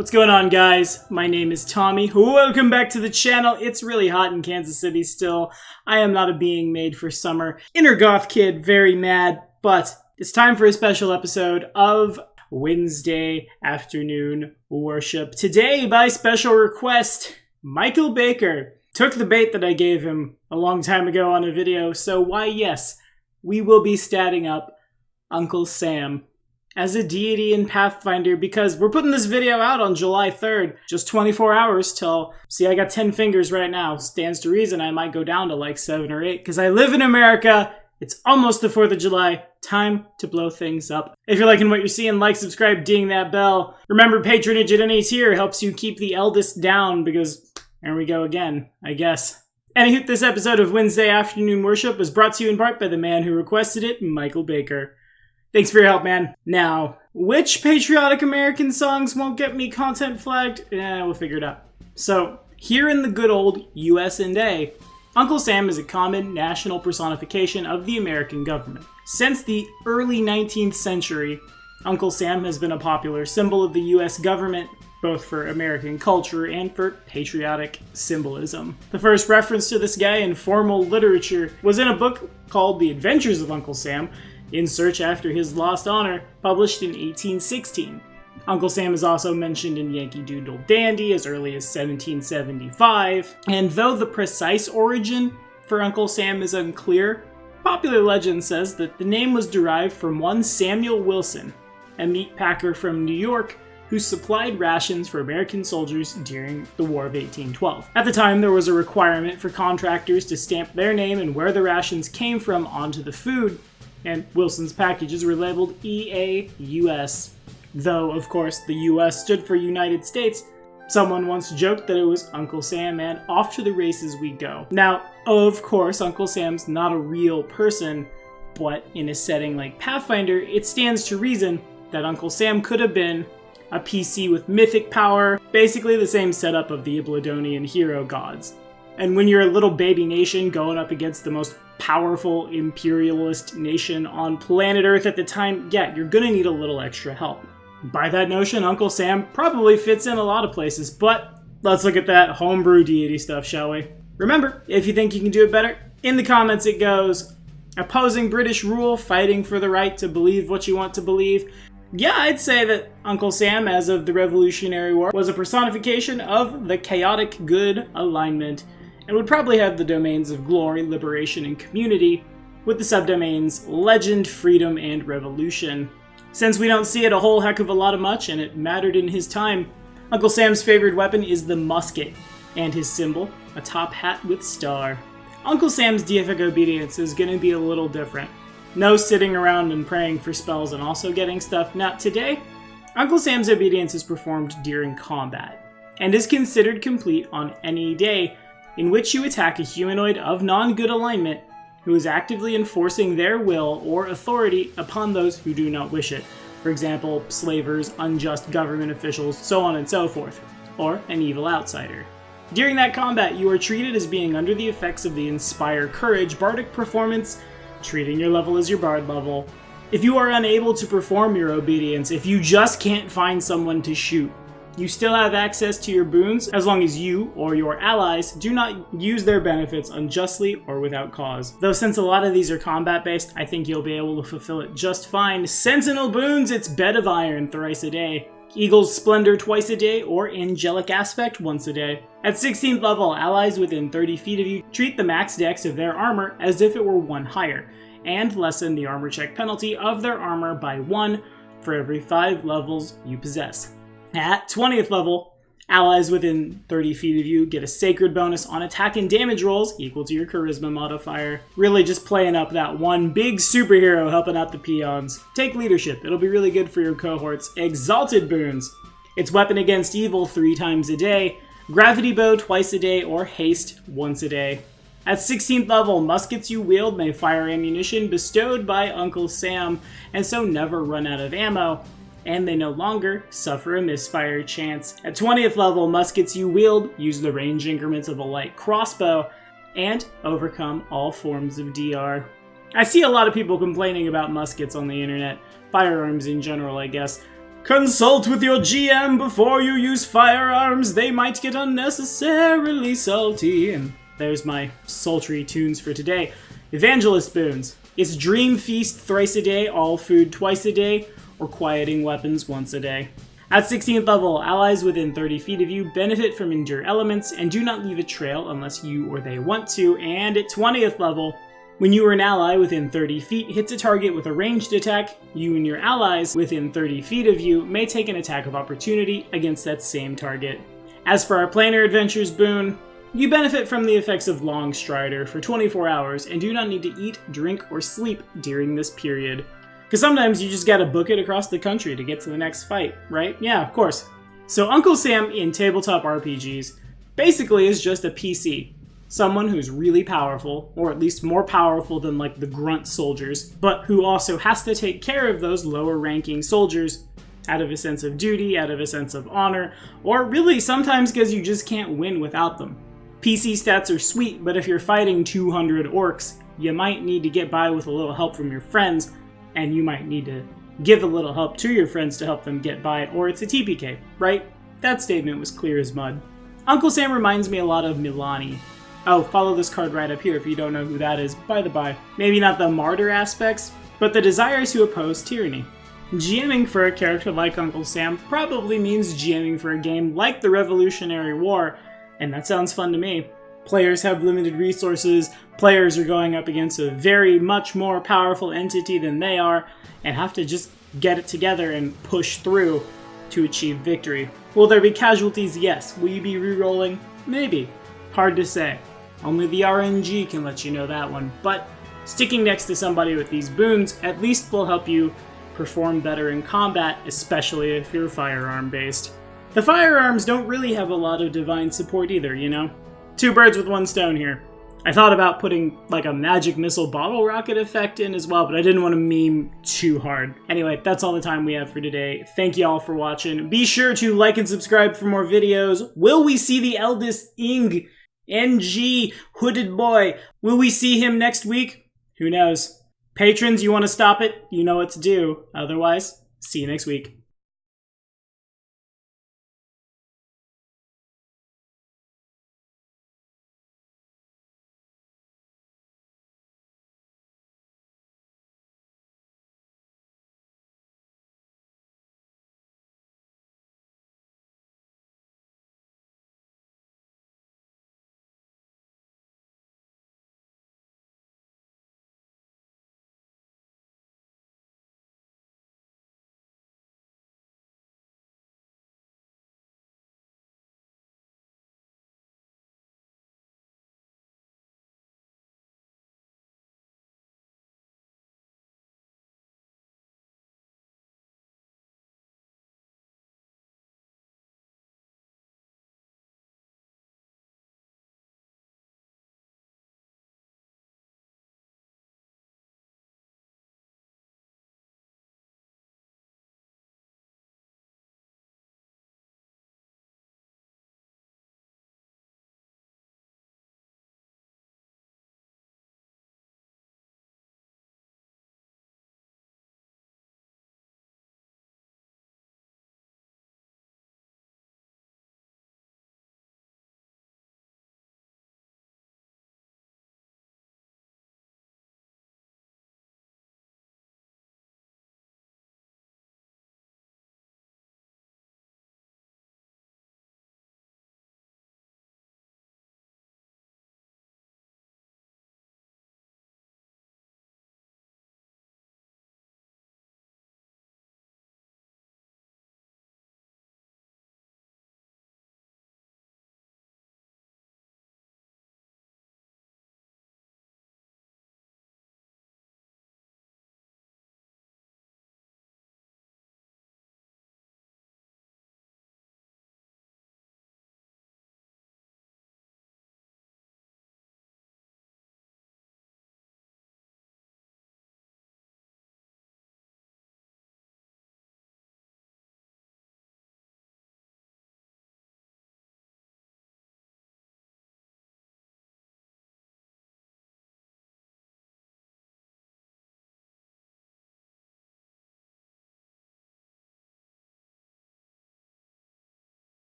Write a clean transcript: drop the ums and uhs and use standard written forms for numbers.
What's going on, guys? My name is Tommy. Welcome back to the channel. It's really hot in Kansas City still. I am not a being made for summer. Inner goth kid, very mad, but it's time for a special episode of Wednesday afternoon worship. Today, by special request, Michael Baker took the bait that I gave him a long time ago on a video, so why yes, we will be statting up Uncle Sam as a deity in Pathfinder, because we're putting this video out on July 3rd, just 24 hours till, see, I got 10 fingers right now, stands to reason I might go down to like 7 or 8, because I live in America, it's almost the 4th of July, time to blow things up. If you're liking what you're seeing, like, subscribe, ding that bell. Remember, patronage at any tier helps you keep the eldest down, because there we go again, I guess. Anywho, this episode of Wednesday Afternoon Worship was brought to you in part by the man who requested it, Michael Baker. Thanks for your help, man. Now, which patriotic American songs won't get me content flagged? We'll figure it out. So, here in the good old US&A, Uncle Sam is a common national personification of the American government. Since the early 19th century, Uncle Sam has been a popular symbol of the US government, both for American culture and for patriotic symbolism. The first reference to this guy in formal literature was in a book called The Adventures of Uncle Sam, In Search After His Lost Honor, published in 1816. Uncle Sam is also mentioned in Yankee Doodle Dandy as early as 1775, and though the precise origin for Uncle Sam is unclear, popular legend says that the name was derived from one Samuel Wilson, a meat packer from New York who supplied rations for American soldiers during the War of 1812. At the time, there was a requirement for contractors to stamp their name and where the rations came from onto the food, and Wilson's packages were labeled EAUS. Though, of course, the US stood for United States, someone once joked that it was Uncle Sam and off to the races we go. Now, of course, Uncle Sam's not a real person, but in a setting like Pathfinder, it stands to reason that Uncle Sam could have been a PC with mythic power, basically the same setup of the Ibladonian hero gods. And when you're a little baby nation going up against the most powerful imperialist nation on planet Earth at the time, yeah, you're gonna need a little extra help. By that notion, Uncle Sam probably fits in a lot of places, but let's look at that homebrew deity stuff, shall we? Remember, if you think you can do it better, in the comments it goes, opposing British rule, fighting for the right to believe what you want to believe. Yeah, I'd say that Uncle Sam, as of the Revolutionary War, was a personification of the chaotic good alignment, and would probably have the domains of glory, liberation, and community, with the subdomains legend, freedom, and revolution. Since we don't see it a whole heck of a lot of much, and it mattered in his time, Uncle Sam's favorite weapon is the musket, and his symbol, a top hat with star. Uncle Sam's deific obedience is going to be a little different. No sitting around and praying for spells and also getting stuff. Now, today, Uncle Sam's obedience is performed during combat, and is considered complete on any day in which you attack a humanoid of non-good alignment who is actively enforcing their will or authority upon those who do not wish it. For example, slavers, unjust government officials, so on and so forth, or an evil outsider. During that combat, you are treated as being under the effects of the Inspire Courage bardic performance, treating your level as your bard level. If you are unable to perform your obedience, if you just can't find someone to shoot, you still have access to your boons as long as you or your allies do not use their benefits unjustly or without cause. Though since a lot of these are combat based, I think you'll be able to fulfill it just fine. Sentinel boons, it's Bed of Iron thrice a day, Eagle's Splendor twice a day, or Angelic Aspect once a day. At 16th level, allies within 30 feet of you treat the max dex of their armor as if it were 1 higher, and lessen the armor check penalty of their armor by 1 for every 5 levels you possess. At 20th level, allies within 30 feet of you get a sacred bonus on attack and damage rolls equal to your charisma modifier. Really just playing up that one big superhero helping out the peons. Take leadership, it'll be really good for your cohorts. Exalted boons. It's weapon against evil 3 times a day, gravity bow twice a day, or haste once a day. At 16th level, muskets you wield may fire ammunition bestowed by Uncle Sam, and so never run out of ammo, and they no longer suffer a misfire chance. At 20th level, muskets you wield use the range increments of a light crossbow, and overcome all forms of DR. I see a lot of people complaining about muskets on the internet, firearms in general I guess, Consult with your GM before you use firearms. They might get unnecessarily salty. And there's my sultry tunes for today. Evangelist boons. It's Dream Feast thrice a day, all food twice a day, or quieting weapons once a day. At 16th level, allies within 30 feet of you benefit from endure elements and do not leave a trail unless you or they want to. And at 20th level, when you or an ally within 30 feet hits a target with a ranged attack, you and your allies within 30 feet of you may take an attack of opportunity against that same target. As for our Planar Adventures boon, you benefit from the effects of Long Strider for 24 hours and do not need to eat, drink, or sleep during this period. Because sometimes you just gotta book it across the country to get to the next fight, right? Yeah, of course. So Uncle Sam in tabletop RPGs basically is just a PC. Someone who's really powerful, or at least more powerful than like the grunt soldiers, but who also has to take care of those lower ranking soldiers out of a sense of duty, out of a sense of honor, or really sometimes because you just can't win without them. PC stats are sweet, but if you're fighting 200 orcs, you might need to get by with a little help from your friends, and you might need to give a little help to your friends to help them get by, or it's a TPK, right? That statement was clear as mud. Uncle Sam reminds me a lot of Milani. Oh, follow this card right up here if you don't know who that is, by the by. Maybe not the martyr aspects, but the desires who oppose tyranny. GMing for a character like Uncle Sam probably means GMing for a game like the Revolutionary War, and that sounds fun to me. Players have limited resources, players are going up against a very much more powerful entity than they are, and have to just get it together and push through to achieve victory. Will there be casualties? Yes. Will you be rerolling? Maybe. Hard to say. Only the RNG can let you know that one, but sticking next to somebody with these boons at least will help you perform better in combat, especially if you're firearm based. The firearms don't really have a lot of divine support either, you know? Two birds with one stone here. I thought about putting like a magic missile bottle rocket effect in as well, but I didn't want to meme too hard. Anyway, that's all the time we have for today. Thank you all for watching. Be sure to like and subscribe for more videos. Will we see the eldest NG hooded boy? Will we see him next week? Who knows? Patrons, you want to stop it? You know what to do. Otherwise, see you next week.